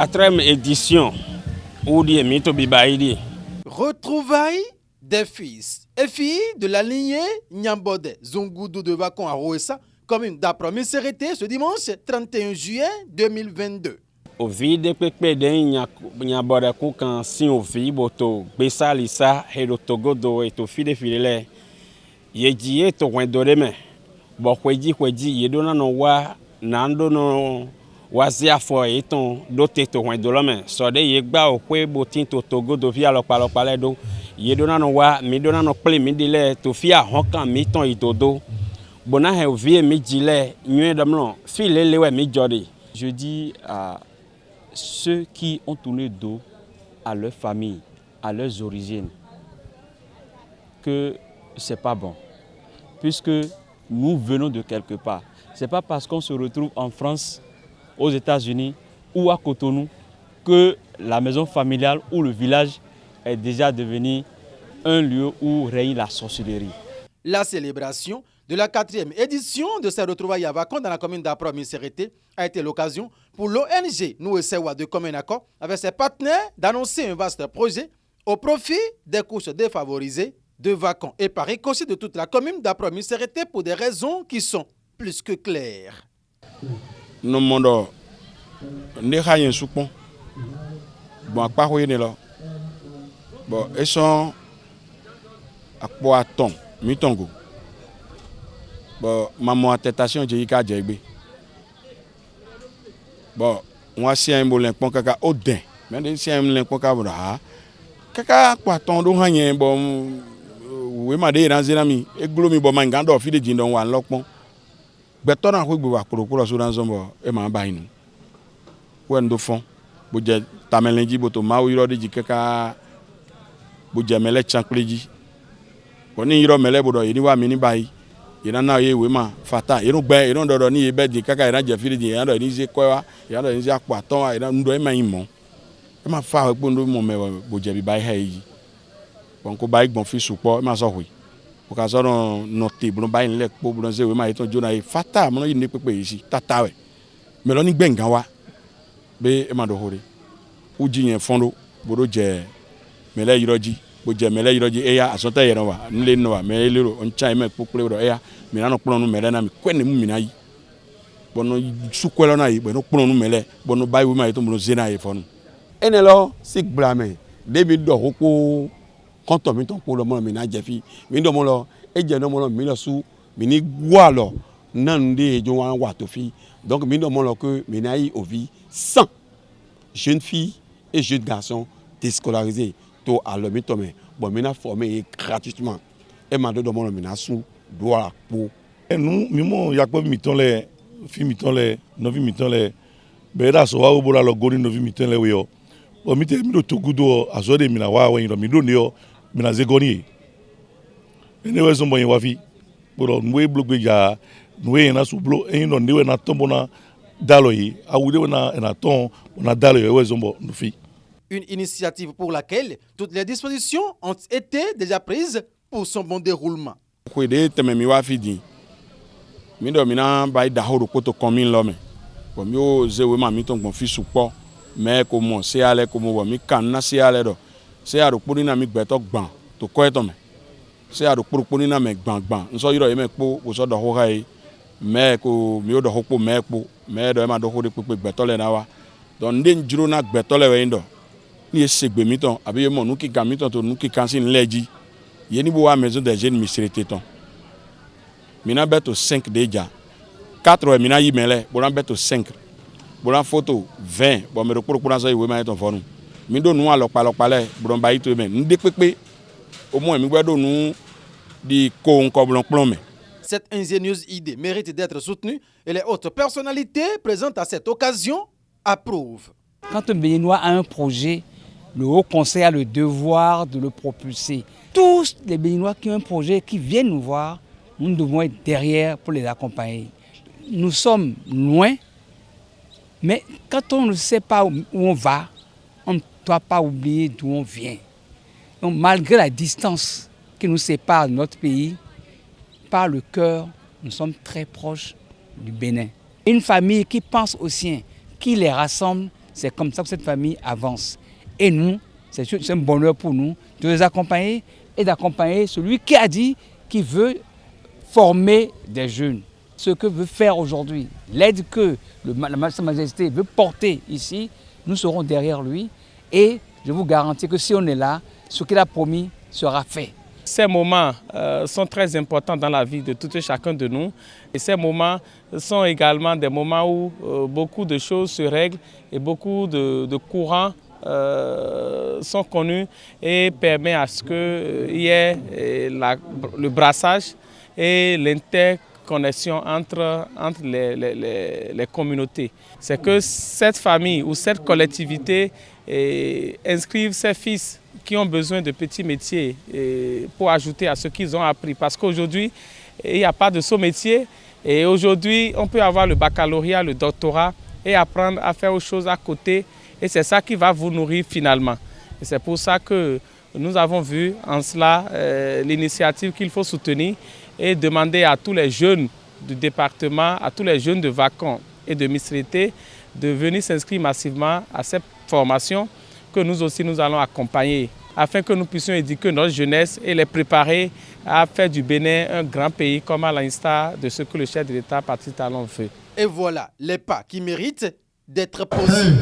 4e édition Retrouvailles des fils et filles de la lignée Nyambode Zungudu de Vakon à Roessa, commune d'Apromisérité, ce dimanche 31 juillet 2022. Au vide pepe de Nyambode Koukan si au vi boto besa lisa herotogodo et au fide filele ye to wendoreme bo kweji ye dona no wa nando no wazia fo eton dote to wendolome so de ye gba o kwe botin to togodo via lopalopale do ye dona no wa mi dona no ple mi dile to fia hokan mi ton itodo bona he vie mi dile nyu damlo file lewe mi jodi. Je dis à ceux qui ont tourné dos à leur famille, à leurs origines, que c'est pas bon, puisque nous venons de quelque part. C'est pas parce qu'on se retrouve en France, aux États-Unis ou à Cotonou que la maison familiale ou le village est déjà devenu un lieu où règne la sorcellerie. La célébration de la 4e édition de ces retrouvailles à Vakon dans la commune d'Apromisérité a été l'occasion pour l'ONG Nouessewa de commun accord avec ses partenaires d'annoncer un vaste projet au profit des couches défavorisées de Vakon et par ricochet de toute la commune d'Apromisérité pour des raisons qui sont plus que claires. No mondo ne hayen soupon bon pa hoyene lo bon e son akpo aton mi tongo bon maman attestation je ka jegbe bon moi si un bolin pon kaka odin mais de si un bolin pon ka bra kaka akpo aton do hayen bon we ma de ranzina mi e glomi bon man gando fi de jindon wa lokpon beto na ko gbe wa korokoro so ranzo mo e ma ba inu wendo fon bo je tamelenji bo to ma o yiro de jikeka bo je mele chankleji boni yiro mele bo do yini wa mi ni bayi ina na ye we ma fata inu gbe inu dodo ni e be di kaka ina je firi di ina do ni je kwa ina do ni je apo aton ina ndo e ma imo e ma fa we ndo mo me bo je bi bayi ha yi bon ko bayi gbon fi supo e ma so hui o ka so no te bo bayi nle po bo ze we ma iton jona e fata mo no yi ni pepe yi si tata we me lo ni gbengan wa be e ma do hore uji yen fondo bo do je mele yiroji bo je mele yiroji e ya asota yero wa nle no wa me lero on chai me popule do e ya mi na no pon no mele na mi kwene mu mi na yi bono sukwelo na yi bono pon no mele bono bayi we ma iton bo ze na yi fonu ene lo sik blame debi do hoko konto mi ton po lo mo mi na je fi mi do mo lo e je no mo lo mi lo su mi ni gwa lo nan de jo wan wa to fi donc mi do mo lo que mi na yi ovi 100 jeunes filles et jeunes garçons déscolarisés to à l'homme tomé bon mi na formé gratuitement et ma do mo lo mi na su do la po nous mi mo yakpo mi ton le fi mi ton le no fi mi ton le be da so wa o bola lo gori no fi mi ton le we yo o mi te mi do to gudo aso de mi na wa we mi do ni yo mi na ze goni ene we so mo yin wa fi boro nwe blogbe ja nwe na su blo en no ni we na tombo na dalo yi awude we na ton na dalo yi we so mo no fi. Une initiative pour laquelle toutes les dispositions ont été déjà prises pour son bon déroulement. Ko de teme mi wa fi din mi do mi na ba da horo ko to komin lo me bo mi o ze we ma mi ton gbon fi supo me ko mo se ale ko mo bo mi kan na se ale do se aro pori na mi gbeto gban to ko eto me se aro pori na me gban gban nso yiro ye me po wo so do ho hai me ko mi o do ho po me po me do e ma do ho de pepe gbeto le na wa don de njiro na gbeto le we ndo ni e segbe mi ton abi ye mo nu ki kan mi ton to nu ki kan sin leji ye ni bo wa maison des jeunes misérité ton mina beto 5 déjà 4 mina yi mele bo na beto 5 bo na photo 20 bo me ro poro so iwe ma ton fonu mi do nu alopa le bo ba ito me ndi pepe au moins mi gbedo nu di ko nko blon me. Cette ingénieuse idée mérite d'être soutenue et les autres personnalités présentes à cette occasion approuvent. Quand un Béninois a un projet, le Haut Conseil a le devoir de le propulser. Tous les Béninois qui ont un projet, qui viennent nous voir, nous devons être derrière pour les accompagner. Nous sommes loin, mais quand on ne sait pas où on va, on ne doit pas oublier d'où on vient. Donc malgré la distance qui nous sépare de notre pays, par le cœur, nous sommes très proches du Bénin. Une famille qui pense aux siens, qui les rassemble, C'est comme ça que cette famille avance. Et nous, c'est un bonheur pour nous de les accompagner et d'accompagner celui qui a dit qu'il veut former des jeunes. Ce que veut faire aujourd'hui, l'aide que Sa Majesté veut porter ici, nous serons derrière lui. Et je vous garantis que si on est là, ce qu'il a promis sera fait. Ces moments sont très importants dans la vie de tout et chacun de nous. Et ces moments sont également des moments où beaucoup de choses se règlent et beaucoup de courants sont connus et permettent à ce qu'il y ait le brassage et l'interconnexion entre les communautés. C'est que cette famille ou cette collectivité inscrive ses fils qui ont besoin de petits métiers pour ajouter à ce qu'ils ont appris. Parce qu'aujourd'hui, il n'y a pas de saut métier. Et aujourd'hui, on peut avoir le baccalauréat, le doctorat et apprendre à faire autre chose à côté. Et c'est ça qui va vous nourrir finalement. Et c'est pour ça que nous avons vu en cela l'initiative qu'il faut soutenir et demander à tous les jeunes du département, à tous les jeunes de Vakon et de Misrété de venir s'inscrire massivement à cette formation que nous aussi nous allons accompagner afin que nous puissions éduquer notre jeunesse et les préparer à faire du Bénin un grand pays comme à l'instar de ce que le chef de l'État Patrice Talon veut. Et voilà les pas qui méritent d'être posés.